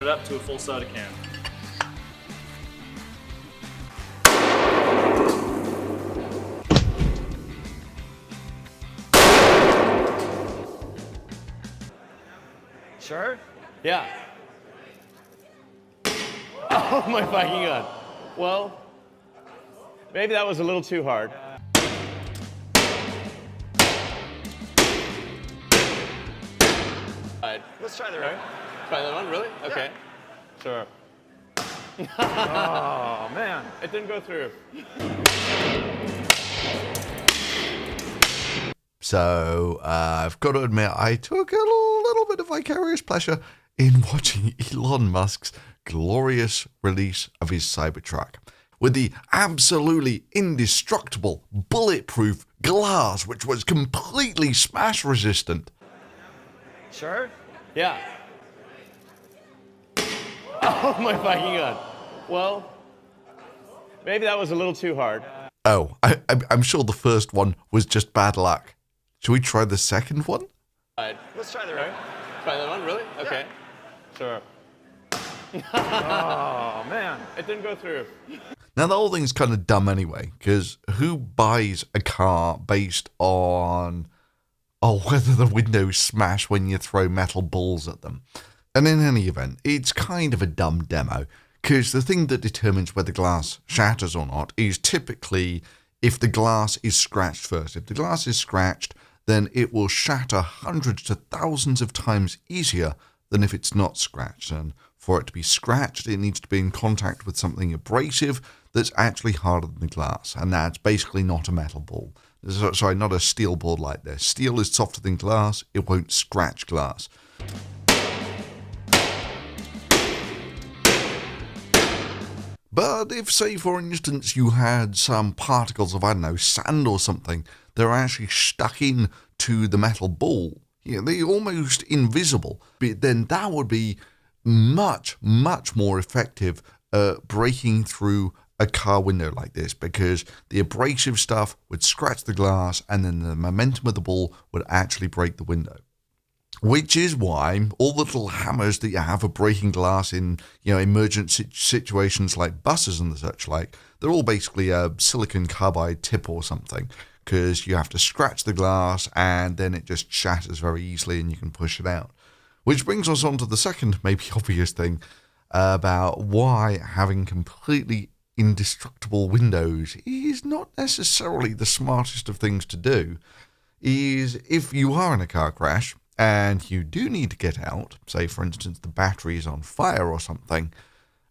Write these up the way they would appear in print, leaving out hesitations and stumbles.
it up to a full soda can. Sure? Yeah. Oh my fucking god. Well, maybe that was a little too hard. Let's try the right. Try that one, really? Okay. Yeah. Sure. Oh man, it didn't go through. So, I've got to admit, I took a little bit of vicarious pleasure in watching Elon Musk's glorious release of his Cybertruck. With the absolutely indestructible, bulletproof glass, which was completely smash resistant. Sure? Yeah. Oh my fucking god. Well, maybe that was a little too hard. Oh, I'm sure the first one was just bad luck. Should we try the second one? Let's try the right. Try that one, really? Okay. Yeah. Sure. Oh man, it didn't go through. Now the whole thing's kind of dumb anyway, because who buys a car based on whether the windows smash when you throw metal balls at them? And in any event, it's kind of a dumb demo, because the thing that determines whether glass shatters or not is typically if the glass is scratched first. If the glass is scratched, then it will shatter hundreds to thousands of times easier than if it's not scratched. And for it to be scratched, it needs to be in contact with something abrasive that's actually harder than the glass. And that's basically not a metal ball. Sorry, not a steel ball like this. Steel is softer than glass. It won't scratch glass. But if, say, for instance, you had some particles of, I don't know, sand or something that are actually stuck in to the metal ball, they're almost invisible, then that would be much, much more effective at breaking through a car window like this, because the abrasive stuff would scratch the glass and then the momentum of the ball would actually break the window. Which is why all the little hammers that you have for breaking glass in, emergency situations like buses and such like, they're all basically a silicon carbide tip or something, because you have to scratch the glass and then it just shatters very easily and you can push it out. Which brings us on to the second, maybe obvious thing about why having completely indestructible windows is not necessarily the smartest of things to do, is if you are in a car crash and you do need to get out, say for instance the battery is on fire or something,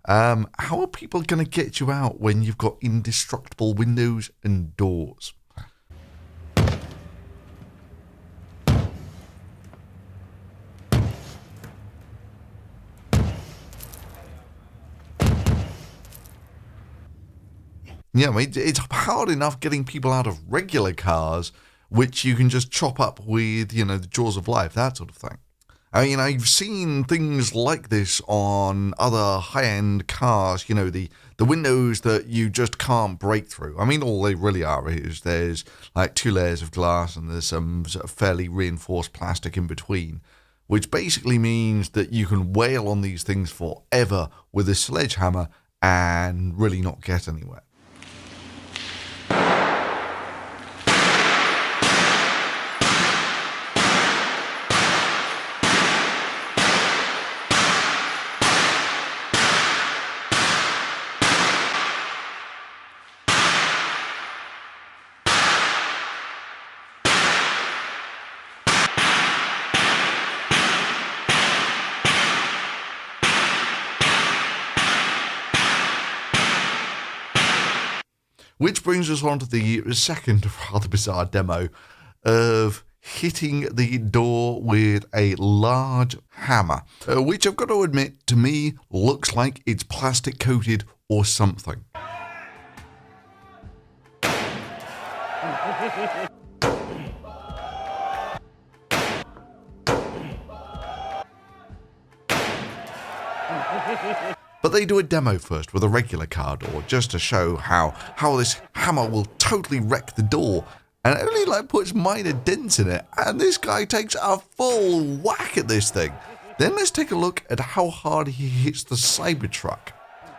how are people going to get you out when you've got indestructible windows and doors? Yeah, I mean, it's hard enough getting people out of regular cars, which you can just chop up with, the jaws of life, that sort of thing. I mean, I've seen things like this on other high-end cars, the windows that you just can't break through. I mean, all they really are is there's like 2 layers of glass and there's some sort of fairly reinforced plastic in between, which basically means that you can wail on these things forever with a sledgehammer and really not get anywhere. Which brings us on to the second rather bizarre demo of hitting the door with a large hammer, which I've got to admit, to me, looks like it's plastic coated or something. But they do a demo first with a regular car door, just to show how this hammer will totally wreck the door, and it only puts minor dents in it, and this guy takes a full whack at this thing. Then let's take a look at how hard he hits the Cybertruck.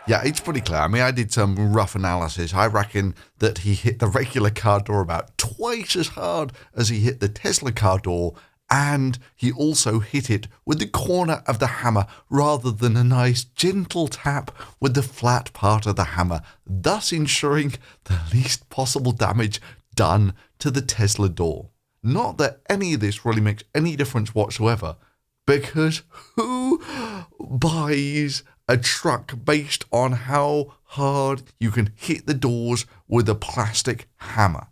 Yeah, it's pretty clear. I mean, I did some rough analysis. I reckon that he hit the regular car door about twice as hard as he hit the Tesla car door, and he also hit it with the corner of the hammer rather than a nice gentle tap with the flat part of the hammer, thus ensuring the least possible damage done to the Tesla door. Not that any of this really makes any difference whatsoever, because who buys a truck based on how hard you can hit the doors with a plastic hammer?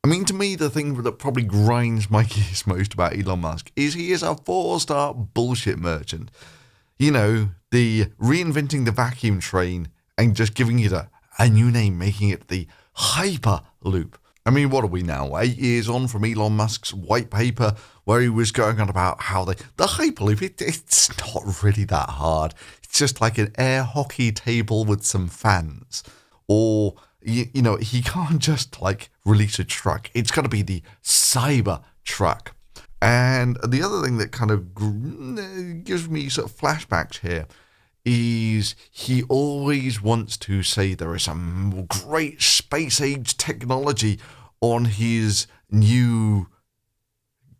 I mean, to me, the thing that probably grinds my gears most about Elon Musk is he is a 4-star bullshit merchant. You know, the reinventing the vacuum train and just giving it a new name, making it the Hyperloop. I mean, what are we now, 8 years on from Elon Musk's white paper where he was going on about how the Hyperloop, it's not really that hard. It's just like an air hockey table with some fans. Or, you know, he can't just like release a truck. It's got to be the Cybertruck. And the other thing that kind of gives me sort of flashbacks here is he always wants to say there is some great space age technology on his new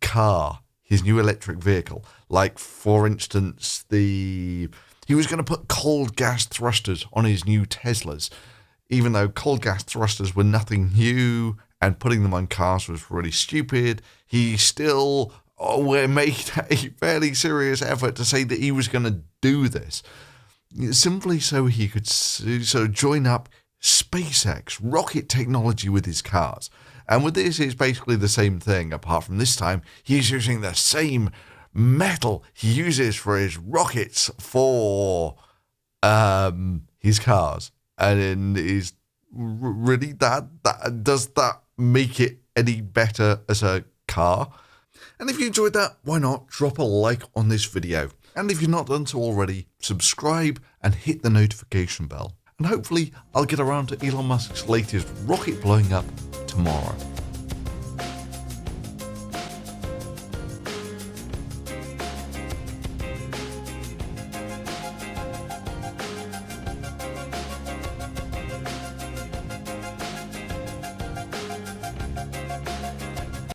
car, his new electric vehicle. Like, for instance, he was going to put cold gas thrusters on his new Teslas, even though cold gas thrusters were nothing new and putting them on cars was really stupid. He still made a fairly serious effort to say that he was going to do this, simply so he could join up SpaceX rocket technology with his cars. And with this, it's basically the same thing, apart from this time, he's using the same metal he uses for his rockets for his cars. And is really that does that make it any better as a car? And if you enjoyed that, why not drop a like on this video? And if you've not done so already, subscribe and hit the notification bell. And hopefully I'll get around to Elon Musk's latest rocket blowing up tomorrow.